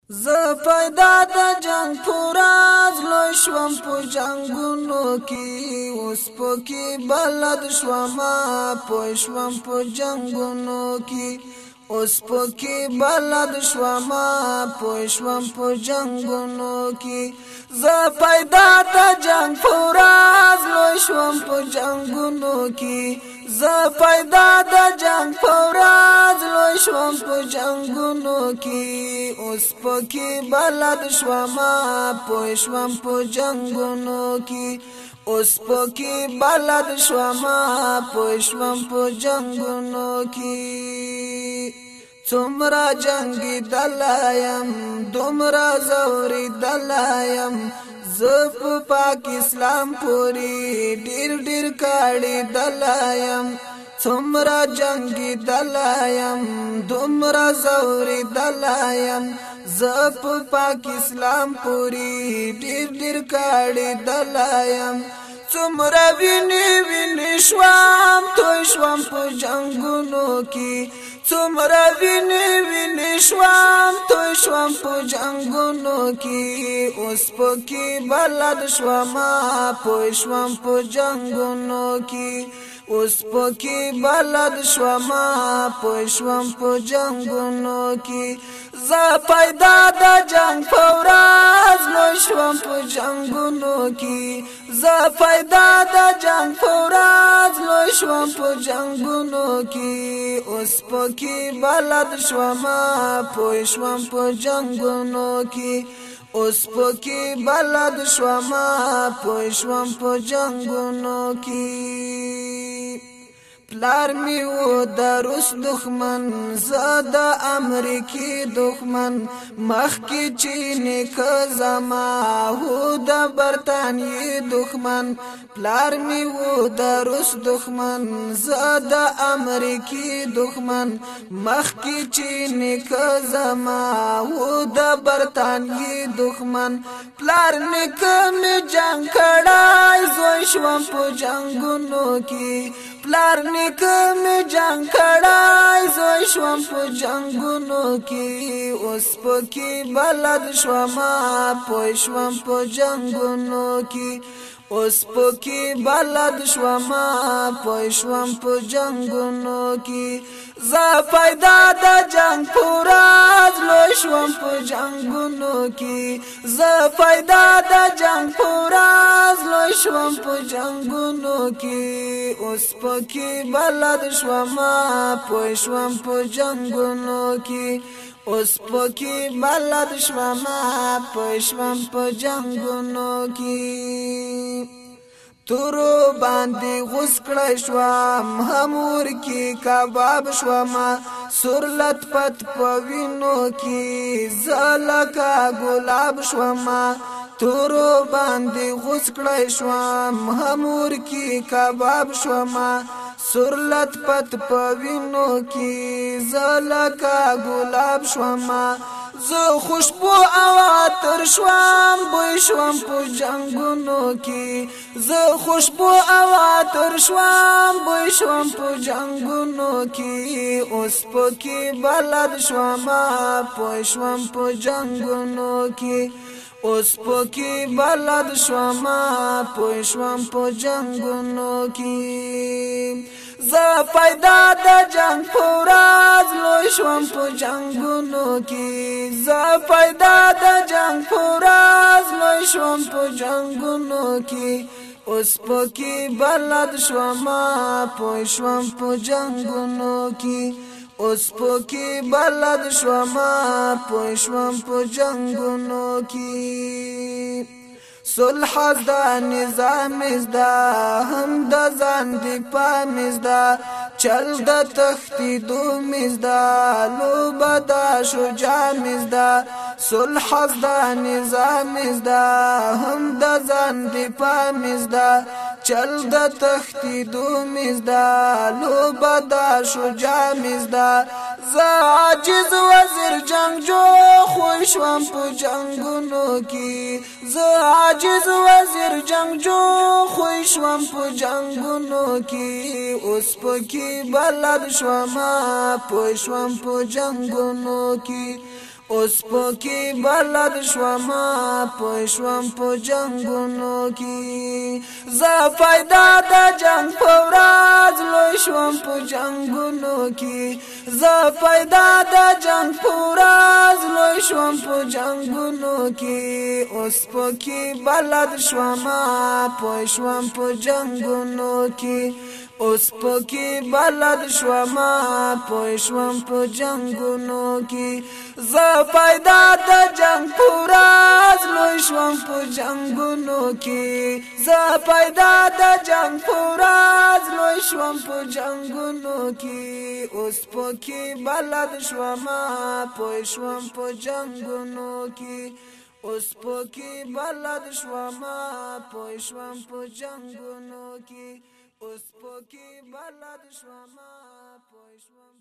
ز پیدا د جنگ پوراز لوی شوم په جنگونو کی اوس پکې بلد شوم په شوم په جنگونو کی اوس پکې بلد شوم په شوم په جنگونو کی ز پیدا د جنگ پوراز لوی شوم په جنگونو کی ز پیدا د جنگ پوراز لوی شوم په جنگونو کی اوس پکې بلد شوم په شوم په جنگونو کی اوس پکې بلد شوم په شوم په جنگونو کی څومره جنگي دلایم دومره زوري دلایم زپ پاک اسلام پوری ډیر ډیر کاړي دلایم څومره جنگي دلایم دومره زوري دلایم زپ پاک اسلام پوری ډیر ډیر کاړي دلایم څومره ویني شوم توی شوم په جنگونو کی څومره ویني شوم توی شوم په جنگونو کی اوس پکې بلد شوم په شوم په جنگونو کی اوس پکې بلد شوم په شوم په جنگونو کی ز پیدا د جنگ پوراز لوی شوم په جنگونو کی ز پیدا د جنگ پوراز لوی شوم په جنگونو کی اوس پکې بلد شوم په شوم په جنگونو کی اوس پکې بلد شوم په شوم په جنگونو کی پلار می و د روس دښمن زاد امریکای دښمن مخ کی چین ک زما هو د برتانیې دښمن پلار می و د روس دښمن زاد امریکای دښمن مخ کی چین ک زما هو د برتانیې دښمن پلار نکم جنگ کړای زوی شوم په جنگونو کی پلار نکم جنگ کړای زوی شوم په جنگونو کی اوس پکې بلد شوم په شوم په جنگونو کی اوس پکې بلد شوم په شوم په جنگونو کی ز پیدا د جنگ پوراز لوی شوم په جنگونو کی ز پیدا د جنگ پوراز لوی شوم په جنگونو کی اوس پکې بلد شوم په شوم په جنگونو کی اوس پکې بلد شوم په شوم په جنگونو کی تورو باندې غوس کړی شوم همور کی کباب شوم سرلت پت پوینو کی زلکا گلاب شوم تورو باندې غوس کړی شوم همور کی کباب شوم سرلت پت پوینو کی زلکا گلاب شوم زه خوشبو او عطر شوم بوی شوم په جنگونو کی زه خوشبو او عطر شوم بوی شوم په جنگونو کی اوس پکې بلد شوم په شوم په جنگونو کی اوس پکې بلد شوم په شوم په جنگونو کی ز پیدا د جنگ پوراز لوی شوم په جنگونو کی ز پیدا د جنگ پوراز لوی شوم په جنگونو کی اوس پکې بلد شوم په شوم په جنگونو کی اوس پکې بلد شوم په شوم په جنگونو کی صلح دا نظام ازدا هم د ځان دی پام ازدا چل د تختیدو مزدا لوبه دا شجاع مزدا صلح دا نظام ازدا هم د ځان دی پام ازدا چل د تختیدو مزدا لوبه دا شجاع مزدا ز عاجز وزیر جنگجو خوش شوم په جنگونو کی ز عاجز وزیر جنگجو خوش شوم په جنگونو کی اوس پکې بلد شوم په شوم په جنگونو کی اوس پکې بلد شوم پوه شوم په جنگونو کې زه پیدا د جنگ په ورځ لوی شوم په جنگونو کې زه پیدا د جنگ په ورځ لوی شوم په جنگونو کې اوس پکې بلد شوم پوه شوم په جنگونو کې اوس پکې بلد شوم پوه شوم په جنگونو کې زه پیدا د جنگ په ورځ لوی شوم په جنگونو کې زه پیدا د جنگ په ورځ لوی شوم په جنگونو کې اوس پکې بلد شوم پوه شوم په جنگونو کې اوس پکې بلد شوم پوه شوم په جنگونو کې اوس پکې بلد شوم پوه شوم